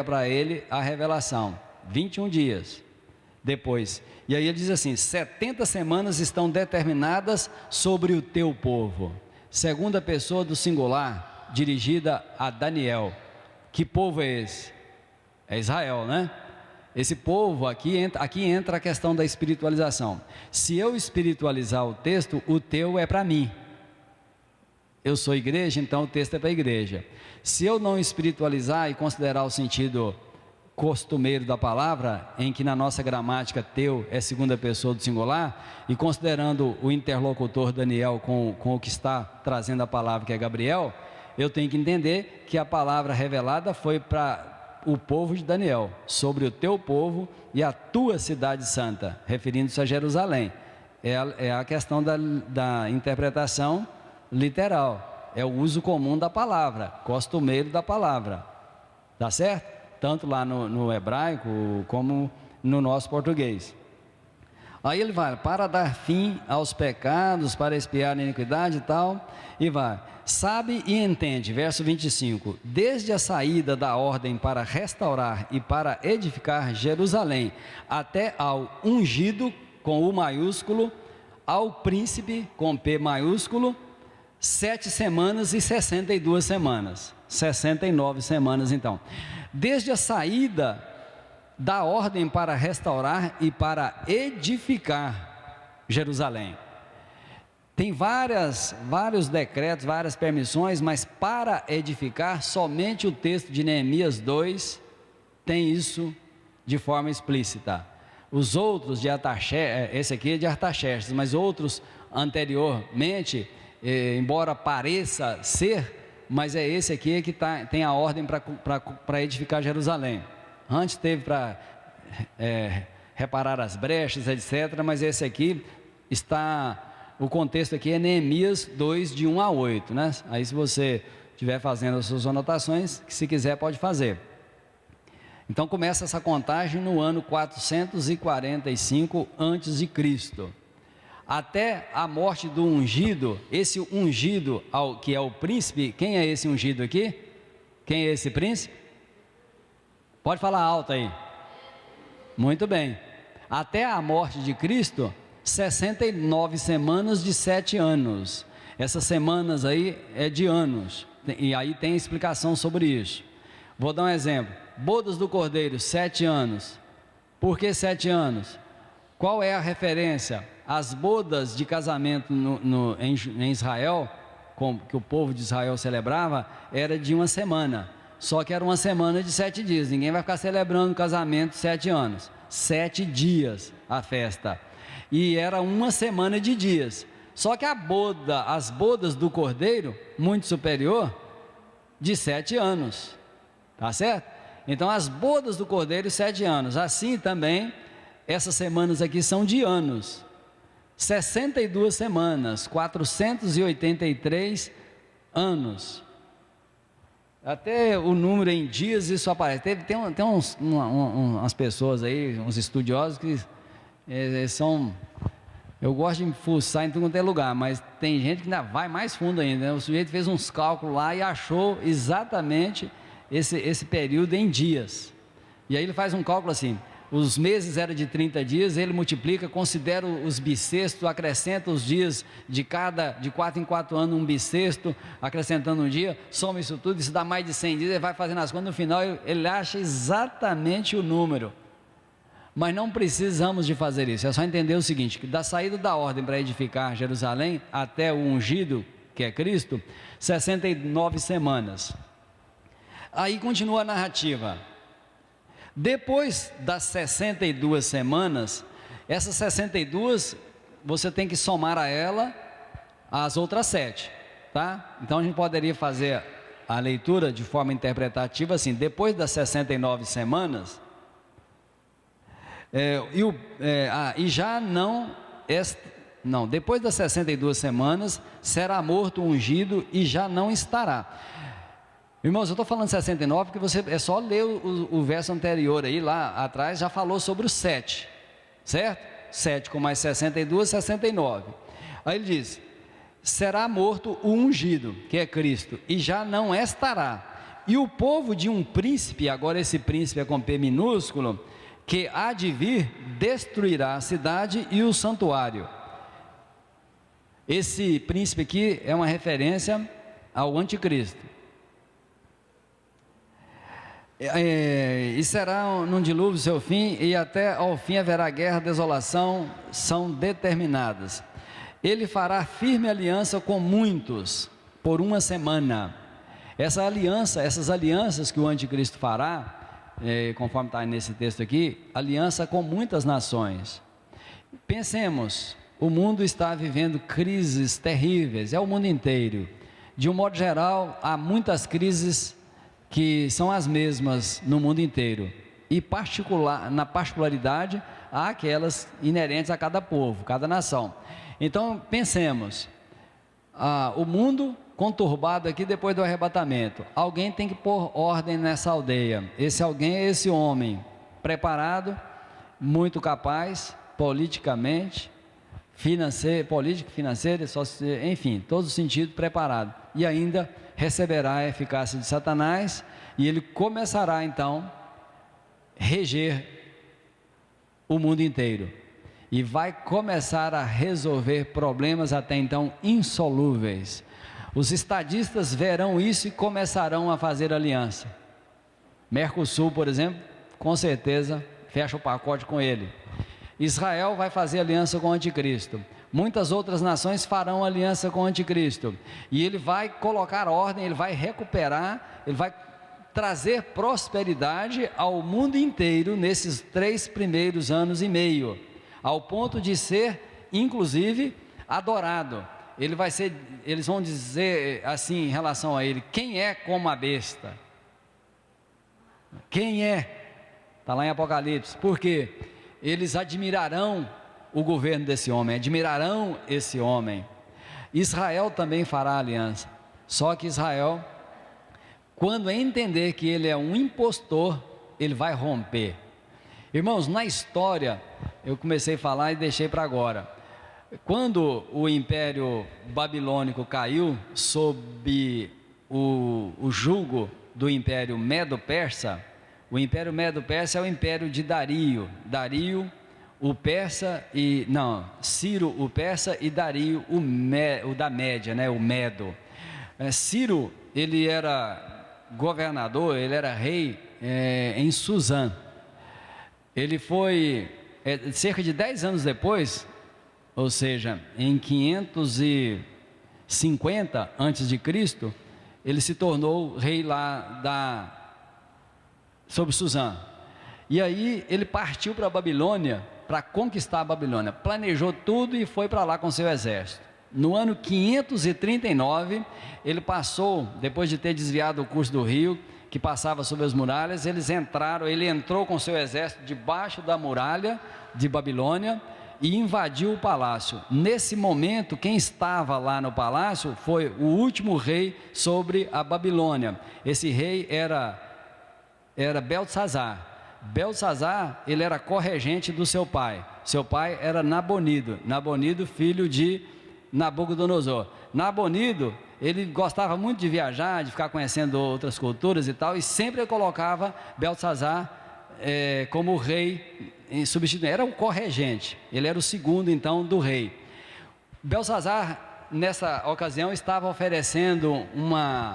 para ele a revelação, 21 dias depois. E aí ele diz assim: 70 semanas estão determinadas sobre o teu povo. Segunda pessoa do singular, dirigida a Daniel. Que povo é esse? É Israel, né? Esse povo, aqui entra a questão da espiritualização. Se eu espiritualizar o texto, o teu é para mim. Eu sou igreja, então o texto é para a igreja. Se eu não espiritualizar e considerar o sentido costumeiro da palavra, em que na nossa gramática teu é segunda pessoa do singular, e considerando o interlocutor Daniel com o que está trazendo a palavra, que é Gabriel, eu tenho que entender que a palavra revelada foi para o povo de Daniel, sobre o teu povo e a tua cidade santa, referindo-se a Jerusalém. É a questão da interpretação literal, é o uso comum da palavra, costumeiro da palavra, tá certo? Tanto lá no hebraico como no nosso português. Aí ele vai, para dar fim aos pecados, para expiar a iniquidade e tal, e vai, sabe e entende, verso 25, desde a saída da ordem para restaurar e para edificar Jerusalém, até ao ungido, com U maiúsculo, ao príncipe, com P maiúsculo, 7 semanas e 62 semanas, 69 semanas então. Desde a saída da ordem para restaurar e para edificar Jerusalém. Tem vários decretos, várias permissões, mas para edificar, somente o texto de Neemias 2 tem isso de forma explícita. Os outros de Artaxerxes, esse aqui é de Artaxerxes, mas outros anteriormente, embora pareça ser, mas é esse aqui que tem a ordem para edificar Jerusalém. Antes teve para reparar as brechas, etc., mas esse aqui o contexto aqui é Neemias 2, de 1 a 8, né? Aí se você estiver fazendo as suas anotações, se quiser pode fazer. Então começa essa contagem no ano 445 a.C., até a morte do ungido. Esse ungido, que é o príncipe, quem é esse ungido aqui? Quem é esse príncipe? Pode falar alto aí. Muito bem. Até a morte de Cristo, 69 semanas de 7 anos. Essas semanas aí é de anos, e aí tem explicação sobre isso. Vou dar um exemplo. Bodas do Cordeiro, 7 anos. Por que 7 anos? Qual é a referência? As bodas de casamento em Israel, que o povo de Israel celebrava, era de 1 semana. Só que era 1 semana de 7 dias. Ninguém vai ficar celebrando o casamento 7 anos. 7 dias a festa. E era 1 semana de dias. Só que as bodas do Cordeiro, muito superior, de 7 anos. Tá certo? Então as bodas do Cordeiro, 7 anos. Assim também, essas semanas aqui são de anos. 62 semanas, 483 anos. Até o número em dias isso aparece. Tem umas pessoas aí, uns estudiosos que são... Eu gosto de fuçar em tudo quanto é lugar, mas tem gente que ainda vai mais fundo ainda, né? O sujeito fez uns cálculos lá e achou exatamente esse período em dias. E aí ele faz um cálculo assim: os meses eram de 30 dias, ele multiplica, considera os bissextos, acrescenta os dias de 4 em 4 anos, um bissexto, acrescentando um dia, soma isso tudo, isso dá mais de 100 dias, ele vai fazendo as contas, no final ele acha exatamente o número. Mas não precisamos de fazer isso, é só entender o seguinte, que da saída da ordem para edificar Jerusalém, até o ungido, que é Cristo, 69 semanas. Aí continua a narrativa. Depois das 62 semanas, essas 62, você tem que somar a ela as outras 7, tá? Então a gente poderia fazer a leitura de forma interpretativa assim: depois das 69 semanas, depois das 62 semanas, será morto o ungido e já não estará. Irmãos, eu estou falando 69 porque é só ler o verso anterior aí, lá atrás já falou sobre o 7, certo? 7 com mais 62, 69. Aí ele diz: será morto o ungido, que é Cristo, e já não estará. e o povo de um príncipe, agora esse príncipe é com P minúsculo, que há de vir, destruirá a cidade e o santuário. Esse príncipe aqui é uma referência ao anticristo. E será num dilúvio seu fim, e até ao fim haverá guerra, desolação, são determinadas. Ele fará firme aliança com muitos, por uma semana. Essas alianças que o anticristo fará, conforme está nesse texto aqui, aliança com muitas nações. Pensemos, o mundo está vivendo crises terríveis, é o mundo inteiro. De um modo geral, há muitas crises que são as mesmas no mundo inteiro, e na particularidade, há aquelas inerentes a cada povo, cada nação. Então, pensemos, o mundo conturbado aqui depois do arrebatamento, alguém tem que pôr ordem nessa aldeia, esse alguém é esse homem, preparado, muito capaz, politicamente, político, financeiro, enfim, todo sentido preparado, e ainda receberá a eficácia de Satanás, e ele começará então reger o mundo inteiro, e vai começar a resolver problemas até então insolúveis. Os estadistas verão isso e começarão a fazer aliança. Mercosul, por exemplo, com certeza fecha o pacote com ele. Israel vai fazer aliança com o anticristo. Muitas outras nações farão aliança com o anticristo, e ele vai colocar ordem, ele vai recuperar, ele vai trazer prosperidade ao mundo inteiro nesses 3 primeiros anos e meio, ao ponto de ser, inclusive, adorado. Eles vão dizer assim em relação a ele: quem é como a besta? Quem é? Está lá em Apocalipse. Por quê? Eles admirarão o governo desse homem, admirarão esse homem. Israel também fará aliança, só que Israel, quando entender que ele é um impostor, ele vai romper. Irmãos, na história, eu comecei a falar e deixei para agora. Quando o Império Babilônico caiu sob o jugo do Império Medo-Persa, o Império Medo-Persa é o Império de Dario, o persa Ciro o persa e Dario o da Média, né, o Medo. Ciro, ele era governador, ele era rei em Suzã. Ele foi, cerca de 10 anos depois, ou seja, em 550 a.C., ele se tornou rei lá sobre Suzã. E aí ele partiu para a Babilônia, para conquistar a Babilônia, planejou tudo e foi para lá com seu exército. No ano 539, ele passou, depois de ter desviado o curso do rio, que passava sobre as muralhas, ele entrou com seu exército debaixo da muralha de Babilônia e invadiu o palácio. Nesse momento, quem estava lá no palácio foi o último rei sobre a Babilônia. Esse rei era Beltesazar. Beltesazar, ele era corregente do seu pai. Seu pai era Nabonido, filho de Nabucodonosor. Nabonido, ele gostava muito de viajar, de ficar conhecendo outras culturas e tal, e sempre colocava Beltesazar como rei substituindo. Era o corregente, ele era o segundo então do rei. Beltesazar, nessa ocasião, estava oferecendo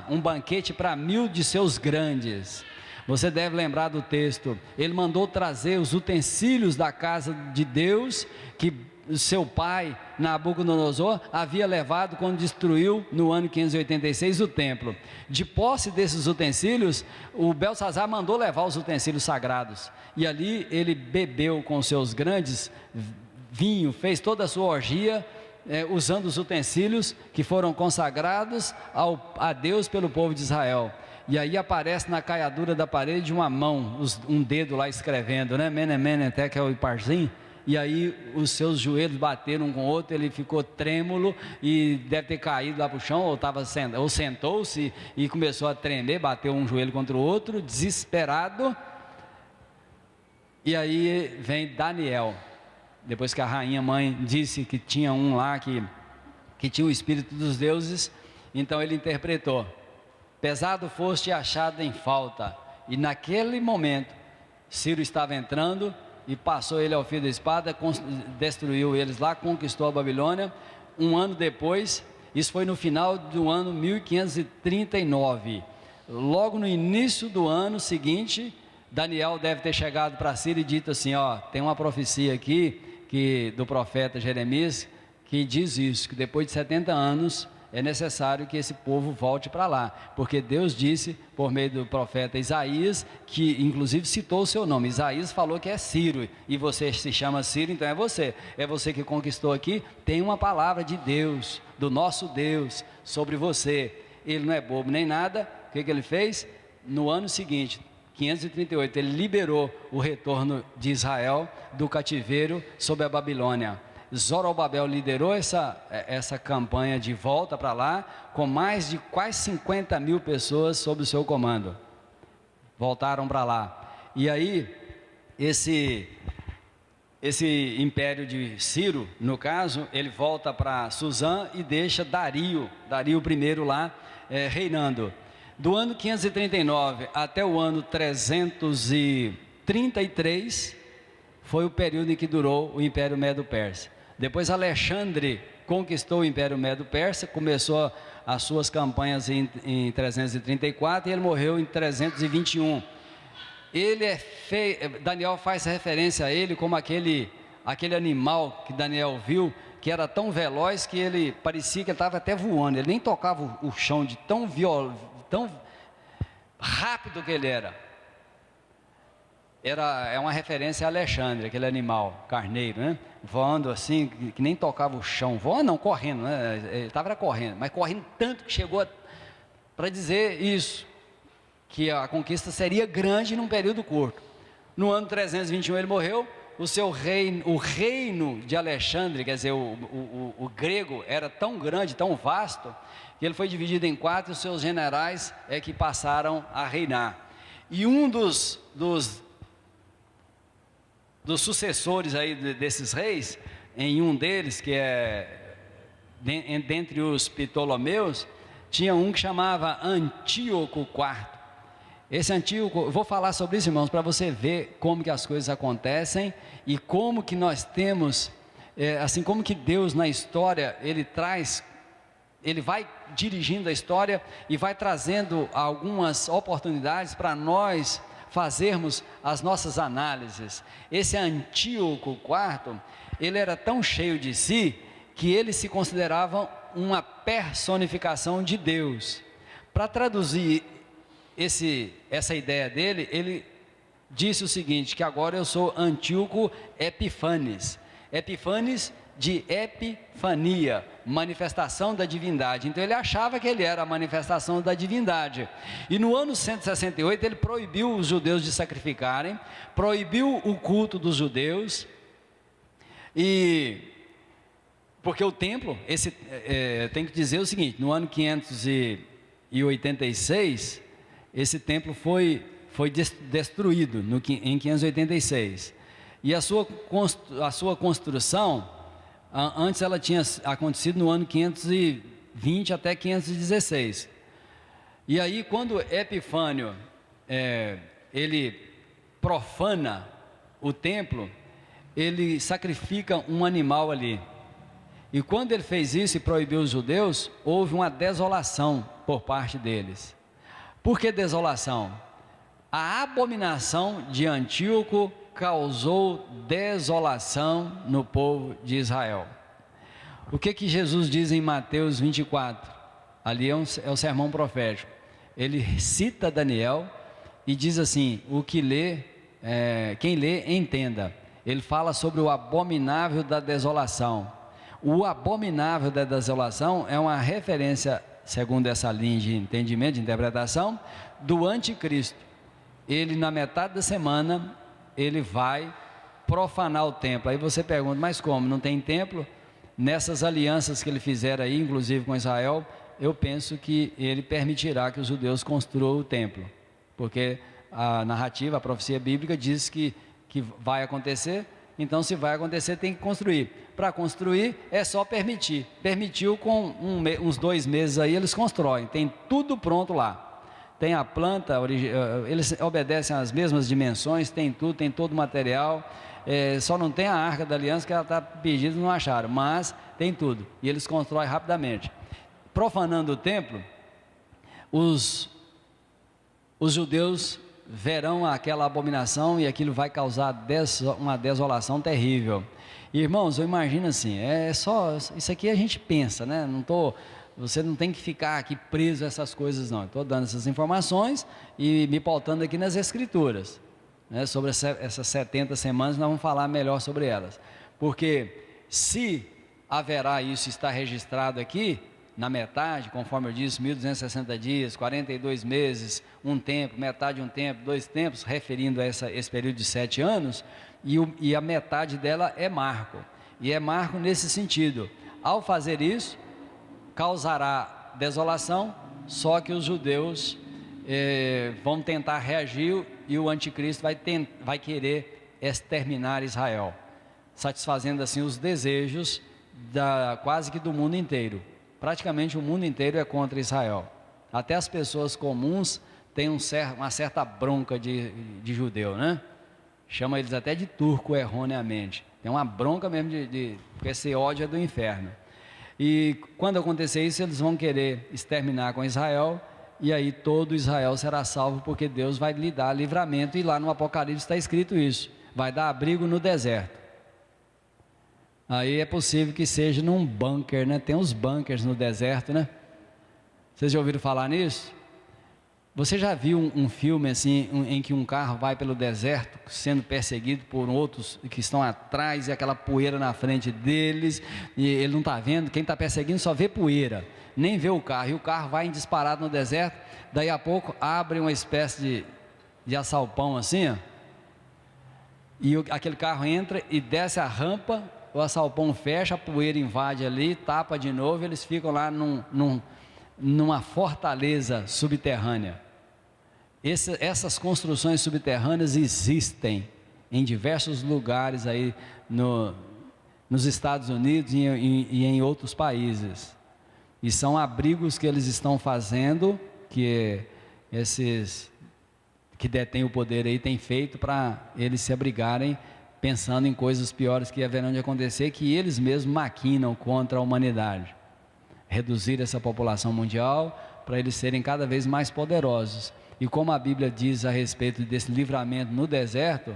um banquete para 1000 de seus grandes. Você deve lembrar do texto. Ele mandou trazer os utensílios da casa de Deus que seu pai Nabucodonosor havia levado quando destruiu no ano 586 o templo. De posse desses utensílios, o Beltesazar mandou levar os utensílios sagrados, e ali ele bebeu com seus grandes vinho, fez toda a sua orgia, usando os utensílios que foram consagrados a Deus pelo povo de Israel. E aí aparece na caiadura da parede uma mão, um dedo lá escrevendo, né? Mene, mene, tekel e parsim. E aí os seus joelhos bateram um com o outro, ele ficou trêmulo e deve ter caído lá para o chão, ou sentou-se e começou a tremer, bateu um joelho contra o outro, desesperado. E aí vem Daniel, depois que a rainha mãe disse que tinha um lá que tinha o espírito dos deuses, então ele interpretou. pesado foste achado em falta. E naquele momento, Ciro estava entrando e passou ele ao fio da espada, destruiu eles lá, conquistou a Babilônia. Um ano depois, isso foi no final do ano 1539. Logo no início do ano seguinte, Daniel deve ter chegado para Ciro e dito assim: ó, tem uma profecia aqui do profeta Jeremias que diz isso, que depois de 70 anos é necessário que esse povo volte para lá, porque Deus disse por meio do profeta Isaías, que inclusive citou o seu nome. Isaías falou que é Ciro, e você se chama Ciro, então é você que conquistou aqui. Tem uma palavra de Deus, do nosso Deus, sobre você. Ele não é bobo nem nada. O que ele fez? No ano seguinte, 538, ele liberou o retorno de Israel do cativeiro sob a Babilônia. Zorobabel liderou essa campanha de volta para lá, com mais de quase 50 mil pessoas sob o seu comando. Voltaram para lá. E aí, esse império de Ciro, no caso, ele volta para Suzã e deixa Dario I lá reinando. Do ano 539 até o ano 333, foi o período em que durou o Império Medo-Persa. Depois Alexandre conquistou o Império Medo-Persa, começou as suas campanhas em 334 e ele morreu em 321. Daniel faz referência a ele como aquele animal que Daniel viu, que era tão veloz que ele parecia que ele estava até voando, ele nem tocava o chão de tão rápido que ele era. É uma referência a Alexandre, aquele animal carneiro, né? Voando assim, que nem tocava o chão. Voando não, correndo, né? Ele estava correndo, mas correndo tanto que chegou para dizer isso, que a conquista seria grande num período curto. No ano 321 ele morreu. O reino de Alexandre, quer dizer, o grego, era tão grande, tão vasto, que ele foi dividido em 4, e os seus generais é que passaram a reinar. E um dos sucessores aí desses reis, em um deles, que é dentre os Ptolomeus, tinha um que chamava Antíoco IV. Esse Antíoco, eu vou falar sobre isso, irmãos, para você ver como que as coisas acontecem e como que nós temos, assim como que Deus na história, Ele vai dirigindo a história e vai trazendo algumas oportunidades para nós fazermos as nossas análises. Esse Antíoco IV, ele era tão cheio de si, que ele se considerava uma personificação de Deus. Para traduzir essa ideia dele, ele disse o seguinte, que agora eu sou Antíoco Epifanes. Epifanes de epifania, manifestação da divindade. Então ele achava que ele era a manifestação da divindade. E no ano 168 ele proibiu os judeus de sacrificarem, proibiu o culto dos judeus, porque o templo, tem que dizer o seguinte, no ano 586, esse templo foi destruído em 586. E a sua construção, antes ela tinha acontecido no ano 520 até 516. E aí quando Epifânio, ele profana o templo, ele sacrifica um animal ali. E quando ele fez isso e proibiu os judeus, houve uma desolação por parte deles. Por que desolação? A abominação de Antíoco causou desolação no povo de Israel. O que Jesus diz em Mateus 24? Ali é o sermão profético. Ele cita Daniel e diz assim, quem lê entenda. Ele fala sobre o abominável da desolação. O abominável da desolação é uma referência, segundo essa linha de entendimento, de interpretação, do anticristo. Ele, na metade da semana, ele vai profanar o templo. Aí você pergunta, mas como? Não tem templo? Nessas alianças que ele fizer aí, inclusive com Israel, eu penso que ele permitirá que os judeus construam o templo. Porque a narrativa, a profecia bíblica diz que vai acontecer, então se vai acontecer tem que construir. Para construir é só permitir. Permitiu, com uns 2 meses aí eles constroem, tem tudo pronto lá. tem a planta, eles obedecem às mesmas dimensões, tem tudo, tem todo o material, só não tem a Arca da Aliança que ela está pedindo, não acharam, mas tem tudo, e eles constroem rapidamente. Profanando o templo, os judeus verão aquela abominação e aquilo vai causar uma desolação terrível. Irmãos, eu imagino assim, isso aqui a gente pensa, né? Você não tem que ficar aqui preso a essas coisas não, estou dando essas informações e me pautando aqui nas escrituras, né? Sobre essas 70 semanas nós vamos falar melhor sobre elas, porque se haverá isso, está registrado aqui, na metade, conforme eu disse, 1260 dias, 42 meses, um tempo, metade de um tempo, 2 tempos, referindo a esse período de 7 anos, e a metade dela é marco, e é marco nesse sentido, ao fazer isso, causará desolação, só que os judeus vão tentar reagir, e o anticristo vai querer exterminar Israel, satisfazendo assim os desejos quase que do mundo inteiro. Praticamente o mundo inteiro é contra Israel. Até as pessoas comuns têm uma certa bronca de judeu, né? Chama eles até de turco erroneamente. Tem uma bronca mesmo porque esse ódio é do inferno. E quando acontecer isso, eles vão querer exterminar com Israel, e aí todo Israel será salvo, porque Deus vai lhe dar livramento, e lá no Apocalipse está escrito isso, vai dar abrigo no deserto. Aí é possível que seja num bunker, né? Tem uns bunkers no deserto, né? Vocês já ouviram falar nisso? Você já viu um filme assim, em que um carro vai pelo deserto, sendo perseguido por outros que estão atrás, e aquela poeira na frente deles, e ele não está vendo, quem está perseguindo só vê poeira, nem vê o carro, e o carro vai em disparado no deserto, daí a pouco abre uma espécie de assalpão assim, ó, e aquele carro entra e desce a rampa, o assalpão fecha, a poeira invade ali, tapa de novo, eles ficam lá numa fortaleza subterrânea. Essas construções subterrâneas existem em diversos lugares aí nos Estados Unidos e em outros países, e são abrigos que eles estão fazendo, que esses que detêm o poder aí têm feito para eles se abrigarem, pensando em coisas piores que haverão de acontecer, que eles mesmos maquinam contra a humanidade, reduzir essa população mundial, para eles serem cada vez mais poderosos. E como a Bíblia diz a respeito desse livramento no deserto,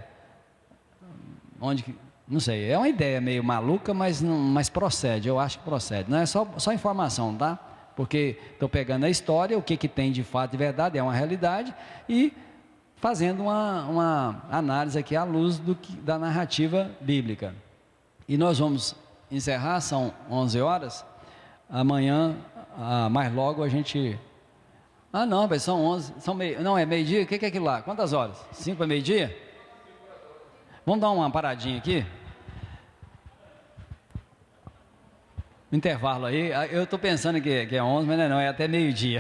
não sei, é uma ideia meio maluca, mas procede, eu acho que procede, não é só informação, tá? Porque estou pegando a história, o que tem de fato e verdade, é uma realidade, e fazendo uma análise aqui à luz da narrativa bíblica. E nós vamos encerrar, são 11 horas, amanhã, mais logo a gente... não, são 11, não, é meio-dia, o que é aquilo lá? Quantas horas? 5 para meio-dia? Vamos dar uma paradinha aqui? Intervalo aí, eu estou pensando que é 11, mas não é até meio-dia.